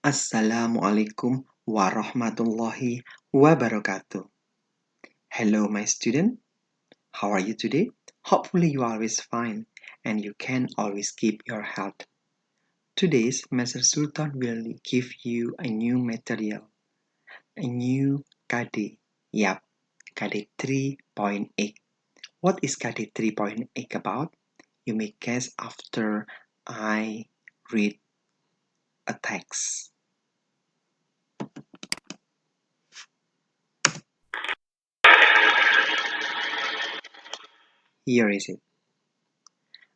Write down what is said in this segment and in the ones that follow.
Assalamualaikum warahmatullahi wabarakatuh. Hello, my student. How are you today? Hopefully, you are always fine and you can always keep your health. Today's Master Sultan will give you a new material, a new KD. Yup, KD 3.8. What is KD 3.8 about? You may guess after I read a text. Here is it.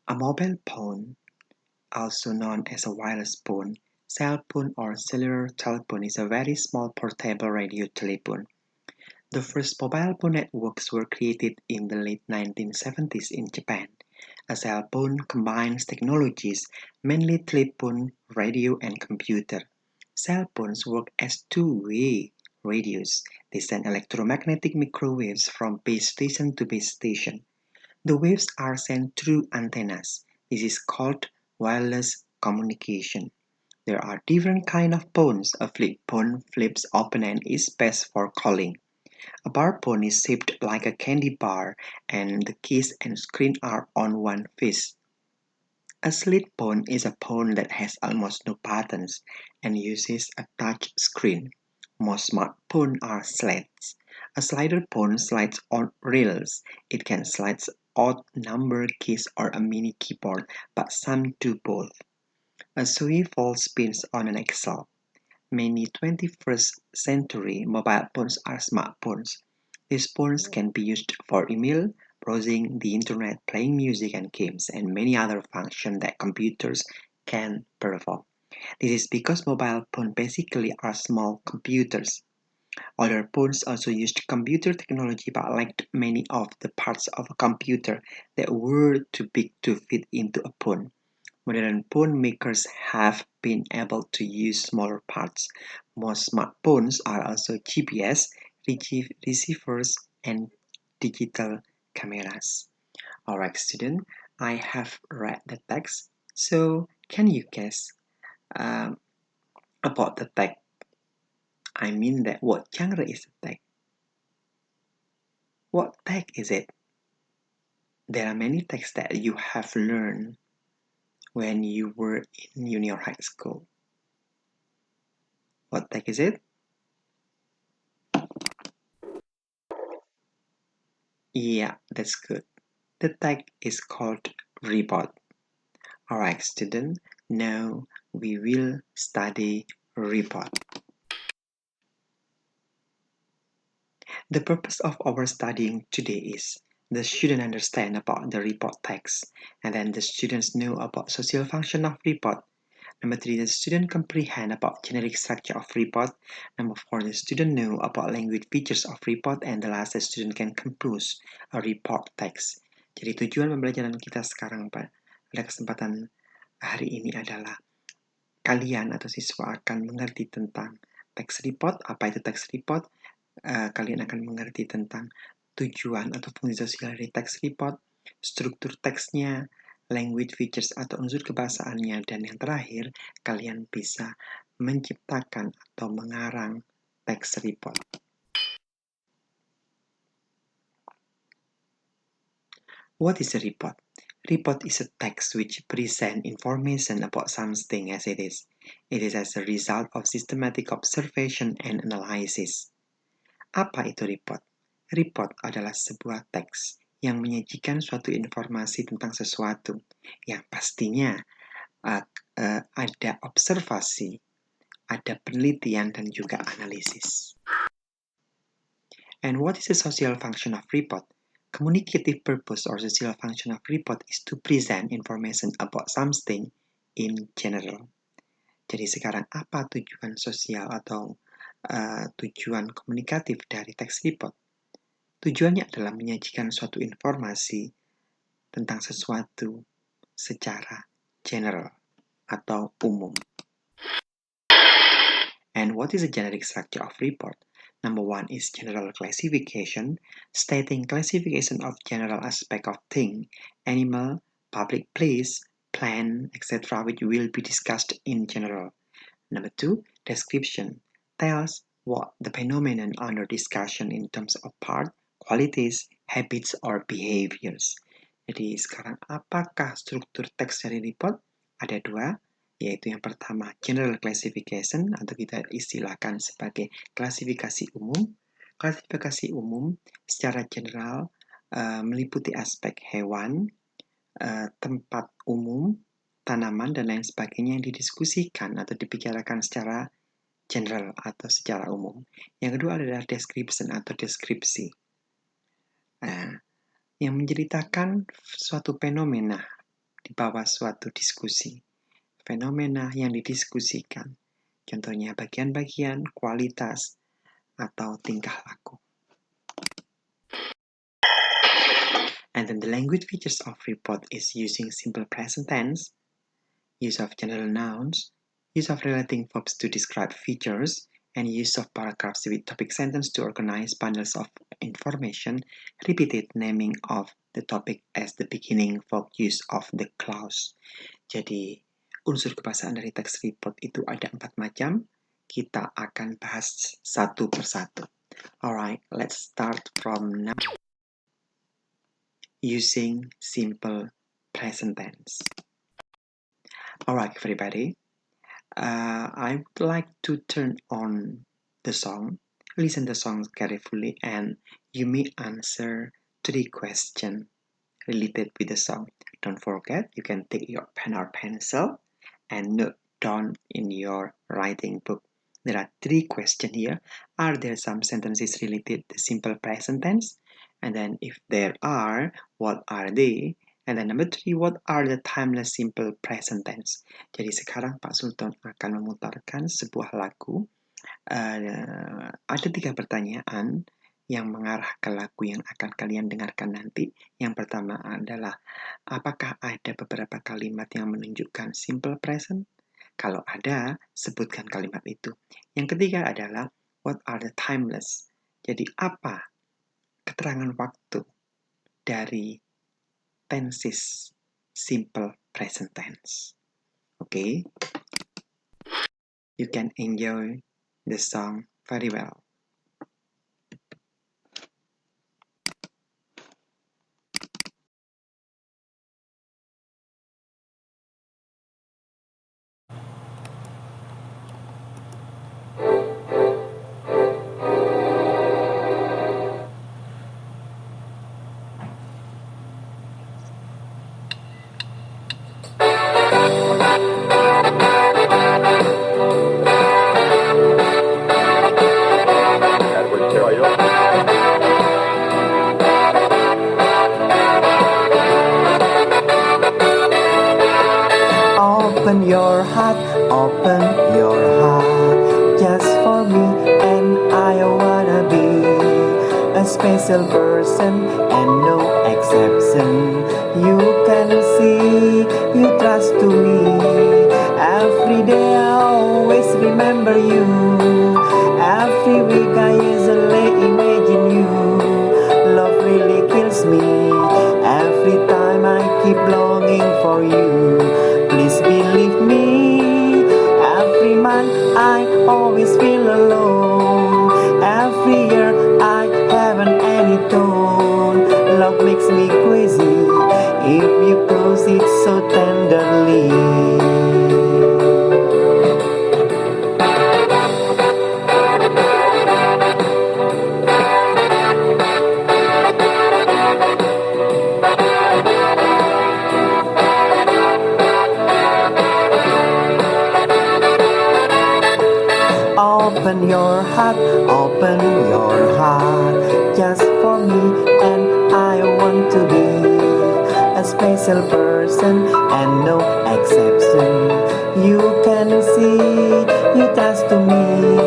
A mobile phone, also known as a wireless phone, cell phone or cellular telephone, is a very small portable radio telephone. The first mobile phone networks were created in the late 1970s in Japan. A cell phone combines technologies, mainly telephone, radio, and computer. Cell phones work as two-way radios. They send electromagnetic microwaves from base station to base station. The waves are sent through antennas. This is called wireless communication. There are different kinds of phones. A flip phone flips open and is best for calling. A bar phone is shaped like a candy bar and the case and screen are on one face. A slit phone is a phone that has almost no buttons and uses a touch screen. Most smartphones are slats. A slider phone slides on rails. It can slide odd number keys or a mini keyboard, but some do both. A swivel spins on an axle. Many 21st century mobile phones are smartphones. These phones can be used for email, browsing the internet, playing music and games, and many other functions that computers can perform. This is because mobile phones basically are small computers. Older phones also used computer technology but lacked many of the parts of a computer that were too big to fit into a phone. Modern phone makers have been able to use smaller parts. Most smartphones are also GPS, receivers, and digital cameras. Alright, student, I have read the text. So, can you guess um, about the text? I mean that what genre is the text? What text is it? There are many texts that you have learned when you were in junior high school. What text is it? Yeah, that's good. The tag is called report. Alright, student, now we will study report. The purpose of our studying today is the student understand about the report text, and then the students know about social function of report. Number 3, the student comprehend about generic structure of report. Number 4, the student know about language features of report. And the last, the student can compose a report text. Jadi tujuan pembelajaran kita sekarang pada kesempatan hari ini adalah kalian atau siswa akan mengerti tentang text report, apa itu text report, kalian akan mengerti tentang tujuan atau fungsi sosial dari text report, struktur teksnya, language features atau unsur kebahasaannya, dan yang terakhir, kalian bisa menciptakan atau mengarang text report. What is a report? Report is a text which presents information about something as it is. It is as a result of systematic observation and analysis. Apa itu report? Report adalah sebuah teks yang menyajikan suatu informasi tentang sesuatu yang pastinya ada observasi, ada penelitian, dan juga analisis. And what is the social function of report? Communicative purpose or social function of report is to present information about something in general. Jadi sekarang apa tujuan sosial atau tujuan komunikatif dari text report? Tujuannya adalah menyajikan suatu informasi tentang sesuatu secara general atau umum. And what is the generic structure of report? Number 1 is general classification, stating classification of general aspect of thing, animal, public place, plant, etc., which will be discussed in general. Number 2, description tells what the phenomenon under discussion in terms of part, qualities, habits, or behaviors. Jadi sekarang apakah struktur teks dari report? Ada dua, yaitu yang pertama general classification atau kita istilahkan sebagai klasifikasi umum. Klasifikasi umum secara general meliputi aspek hewan, tempat umum, tanaman, dan lain sebagainya yang didiskusikan atau dibicarakan secara general atau secara umum. Yang kedua adalah description atau deskripsi. Yang menceritakan suatu fenomena di bawah suatu diskusi. Fenomena yang didiskusikan. Contohnya bagian-bagian, kualitas, atau tingkah laku. And then the language features of report is using simple present tense, use of general nouns, use of relating verbs to describe features, and use of paragraphs with topic sentence to organize bundles of information, repeated naming of the topic as the beginning verb use of the clause. Jadi, unsur kebahasaan dari teks report itu ada 4 macam. Kita akan bahas satu persatu. Alright, let's start from now. Using simple present tense. Alright, everybody. I would like to turn on the song, listen the song carefully, and you may answer to the question related with the song. Don't forget, you can take your pen or pencil and note down in your writing book. There are 3 questions here. Are there some sentences related to simple present tense? And then if there are, what are they? And then number 3, what are the timeless simple present tense? Jadi sekarang Pak Sultan akan memutarkan sebuah lagu. Ada 3 pertanyaan yang mengarah ke lagu yang akan kalian dengarkan nanti. Yang pertama adalah, apakah ada beberapa kalimat yang menunjukkan simple present? Kalau ada, sebutkan kalimat itu. Yang ketiga adalah, what are the timeless? Jadi apa keterangan waktu dari tenses simple present tense? Okay? You can enjoy the song very well. Open your heart, just for me, and I wanna be a special person and no exception. You can see, you trust to me. Every day I always remember you. Every week I usually imagine you. Love really kills me. Every time I keep longing for you. Please believe me. Every month I always feel alone. Every year I haven't any tone. Love makes me crazy if you close it so tenderly. Open your heart, just for me, and I want to be a special person and no exception. You can see, you trust to me.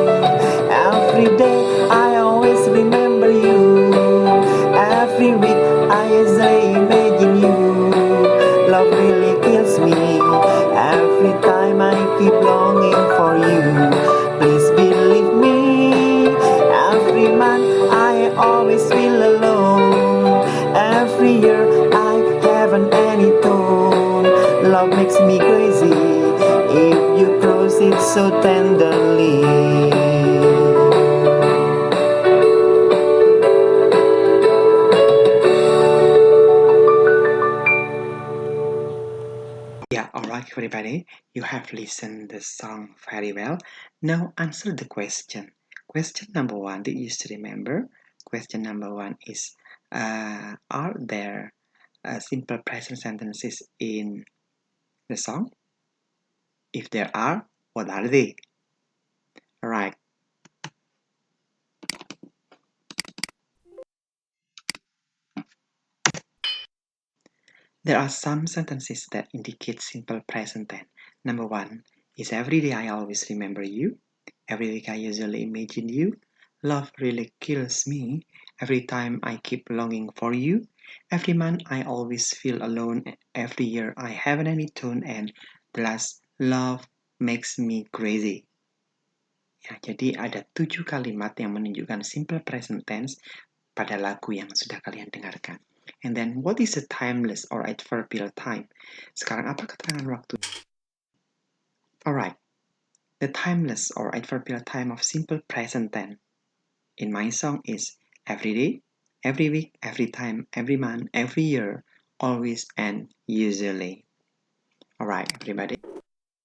Every day I always remember you. Every week I usually imagine you. Love really kills me. Every time I keep longing for you. Please believe me. Every month I always feel alone. Every year I haven't any tone. Love makes me crazy if you close it so tenderly. Yeah, alright everybody, you have listened the song very well. Now answer the question. Question number 1, did you still remember? Question number 1 is, are there simple present sentences in the song? If there are, what are they? Alright. There are some sentences that indicate simple present tense. Number 1 is every day I always remember you. Every week I usually imagine you. Love really kills me. Every time I keep longing for you. Every month I always feel alone. Every year I haven't any tune. And plus love makes me crazy. Ya, jadi ada 7 kalimat yang menunjukkan simple present tense pada lagu yang sudah kalian dengarkan. And then, what is a timeless or adverbial time? Sekarang apa keterangan waktu? Alright, the timeless or adverbial time of simple present tense in my song is every day, every week, every time, every month, every year, always, and usually. Alright, everybody.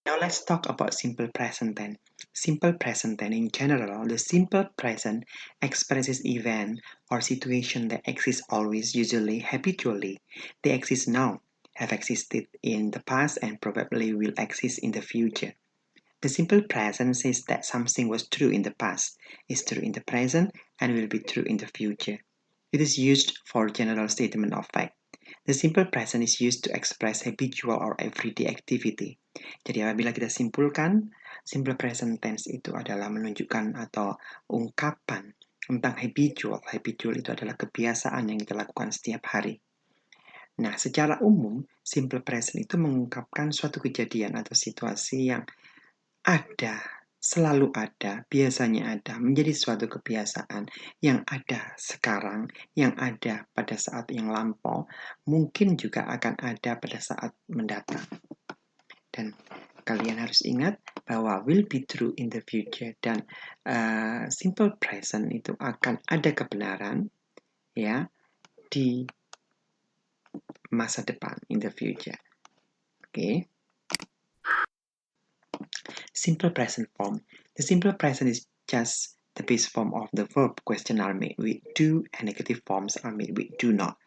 Now let's talk about simple present tense. Simple present tense in general, the simple present expresses event or situation that exist always, usually, habitually. They exist now, have existed in the past, and probably will exist in the future. The simple present says that something was true in the past, is true in the present, and will be true in the future. It is used for general statement of fact. The simple present is used to express habitual or everyday activity. Jadi apabila kita simpulkan, simple present tense itu adalah menunjukkan atau ungkapan tentang habitual. Habitual itu adalah kebiasaan yang kita lakukan setiap hari. Nah, secara umum, simple present itu mengungkapkan suatu kejadian atau situasi yang ada, selalu ada, biasanya ada, menjadi suatu kebiasaan yang ada sekarang, yang ada pada saat yang lampau, mungkin juga akan ada pada saat mendatang. Dan kalian harus ingat bahwa will be true in the future dan simple present itu akan ada kebenaran ya di masa depan, in the future. Okay. Simple present form. The simple present is just the base form of the verb. Question are made with do and negative forms are made with do not.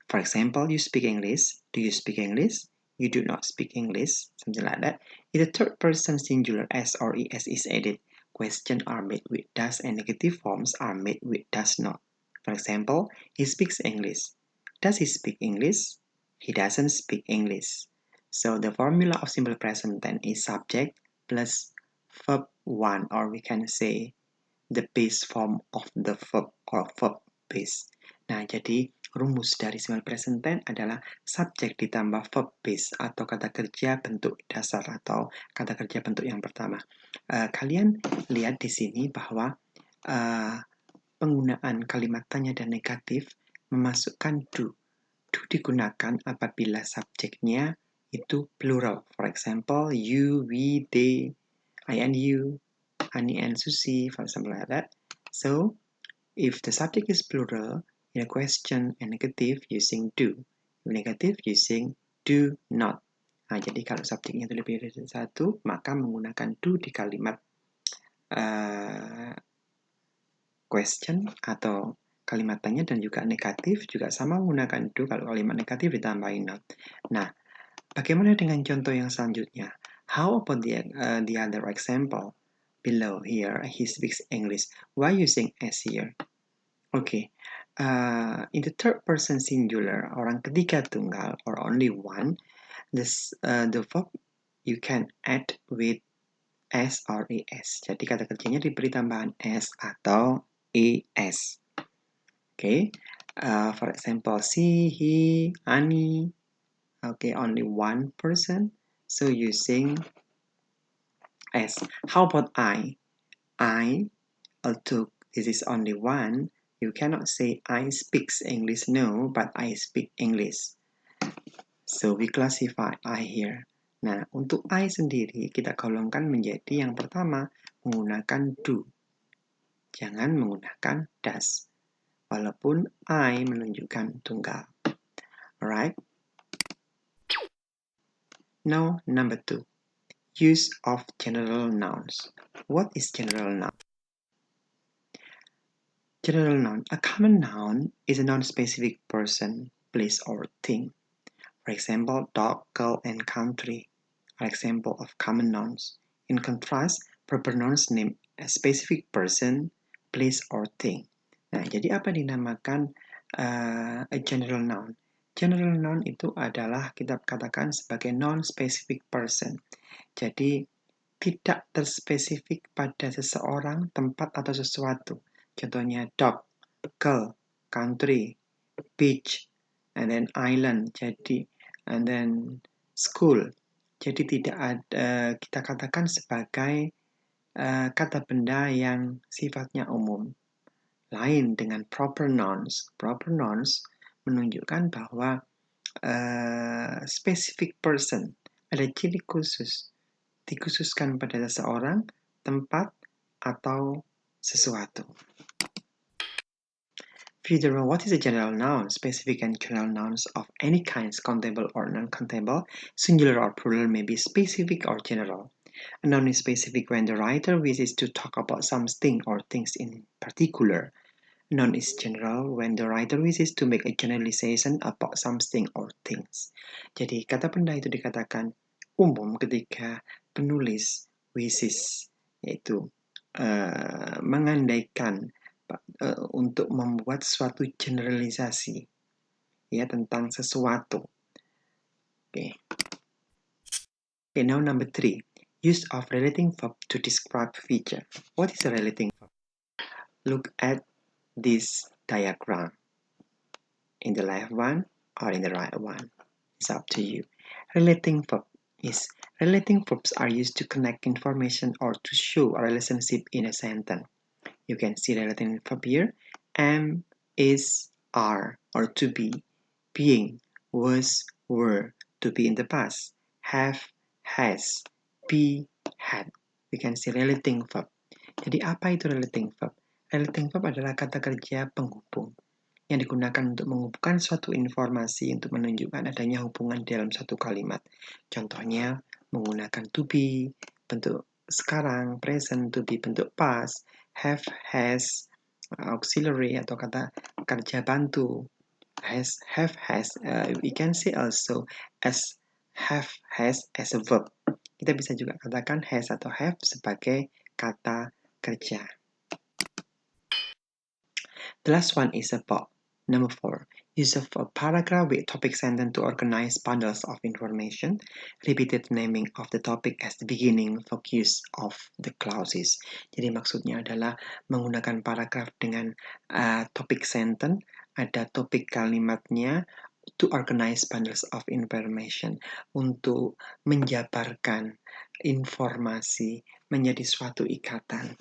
For example, you speak English. Do you speak English? You do not speak English. Something like that. If the third person singular s or es is added, questions are made with does and negative forms are made with does not. For example, he speaks English. Does he speak English? He doesn't speak English. So the formula of simple present tense is subject plus verb 1, or we can say the base form of the verb or verb base. Nah, jadi rumus dari simple present tense adalah subjek ditambah verb base atau kata kerja bentuk dasar atau kata kerja bentuk yang pertama. Kalian lihat di sini bahwa penggunaan kalimat tanya dan negatif memasukkan do. Do digunakan apabila subjeknya itu plural. For example, you, we, they, I and you, Ani and Susi, for example like that. So, if the subject is plural, in a question and negative using do, negative using do not. Nah, jadi kalau subjeknya itu lebih dari satu, maka menggunakan do di kalimat question atau kalimat tanya, dan juga negatif juga sama menggunakan do kalau kalimat negatif ditambahin not. Nah, bagaimana dengan contoh yang selanjutnya? How about the other example? Below here, he speaks English. Why using S here? Okay, in the third person singular, orang ketiga tunggal, or only one, the verb you can add with S or ES. Jadi kata kerjanya diberi tambahan S atau ES. Okay, for example, she, he, Ani. Okay, only one person. So using S. How about I? I, although this is only one, you cannot say I speaks English, no, but I speak English. So we classify I here. Nah, untuk I sendiri kita golongkan menjadi yang pertama menggunakan do. Jangan menggunakan does. Walaupun I menunjukkan tunggal. Alright? Now, number 2. Use of general nouns. What is general noun? General noun. A common noun is a non-specific person, place, or thing. For example, dog, girl, and country are examples of common nouns. In contrast, proper nouns name a specific person, place, or thing. Nah, jadi apa dinamakan a general noun? General noun itu adalah kita katakan sebagai non-specific person. Jadi tidak terspesifik pada seseorang, tempat, atau sesuatu. Contohnya dog, girl, country, beach, and then island, jadi and then school. Jadi tidak ada kita katakan sebagai kata benda yang sifatnya umum. Lain dengan proper nouns. Proper nouns menunjukkan bahwa specific person, ada ciri khusus, dikhususkan pada seseorang, tempat, atau sesuatu. Furthermore, what is a general noun? Specific and general nouns of any kinds, countable or non-countable, singular or plural, may be specific or general. A noun is specific when the writer wishes to talk about something or things in particular. A noun is general when the writer wishes to make a generalization about something or things. Jadi, kata benda itu dikatakan umum ketika penulis wishes, yaitu mengandaikan untuk membuat suatu generalisasi ya tentang sesuatu. Okay, now number 3. Use of relating verb to describe feature. What is a relating verb? Look at this diagram. In the left one or in the right one. It's up to you. Relating verbs are used to connect information or to show a relationship in a sentence. You can see relating verb here. Am, is, are, or to be, being, was, were, to be in the past, have, has, be, had. We can see relating verb. Jadi apa itu relating verb? Relating verb adalah kata kerja penghubung yang digunakan untuk menghubungkan suatu informasi untuk menunjukkan adanya hubungan dalam satu kalimat. Contohnya menggunakan to be, bentuk sekarang, present, to be, bentuk past, have, has, auxiliary atau kata kerja bantu, has, have, has. We can say also as have, has as a verb. Kita bisa juga katakan has atau have sebagai kata kerja. The last one is about. Number 4. Use of a paragraph with topic sentence to organize bundles of information. Repeated naming of the topic as the beginning focus of the clauses. Jadi maksudnya adalah menggunakan paragraf dengan topic sentence, ada topik kalimatnya, to organize bundles of information, untuk menjabarkan informasi menjadi suatu ikatan.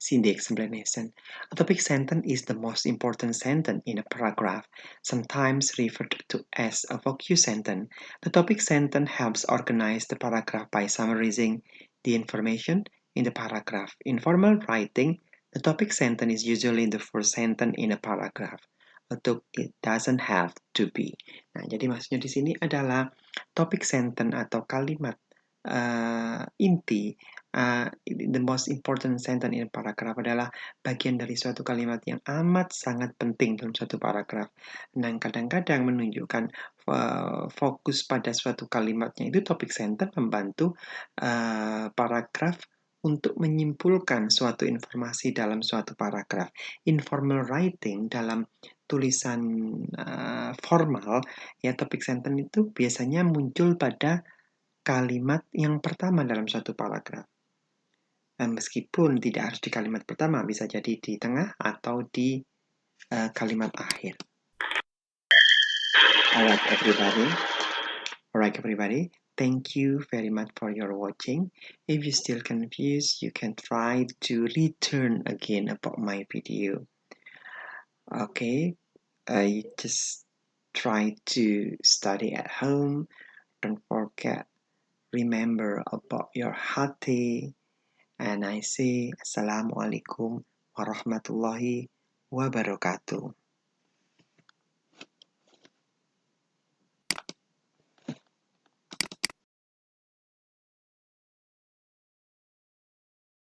See the explanation. A topic sentence is the most important sentence in a paragraph, sometimes referred to as a focus sentence. The topic sentence helps organize the paragraph by summarizing the information in the paragraph. In formal writing, the topic sentence is usually the first sentence in a paragraph, although it doesn't have to be. Nah, jadi maksudnya di sini adalah topic sentence atau kalimat inti. The most important sentence in a paragraph adalah bagian dari suatu kalimat yang amat sangat penting dalam suatu paragraph. Dan kadang-kadang menunjukkan fokus pada suatu kalimatnya itu topik sentence membantu paragraf untuk menyimpulkan suatu informasi dalam suatu paragraf. Informal writing dalam tulisan formal, ya topik sentence itu biasanya muncul pada kalimat yang pertama dalam suatu paragraf. Meskipun tidak harus di kalimat pertama, bisa jadi di tengah atau di kalimat akhir. Alright everybody, thank you very much for your watching. If you're still confused, you can try to return again about my video. Okay, just Try to study at home. Don't forget, remember about your hati. And I say Assalamualaikum warahmatullahi wabarakatuh.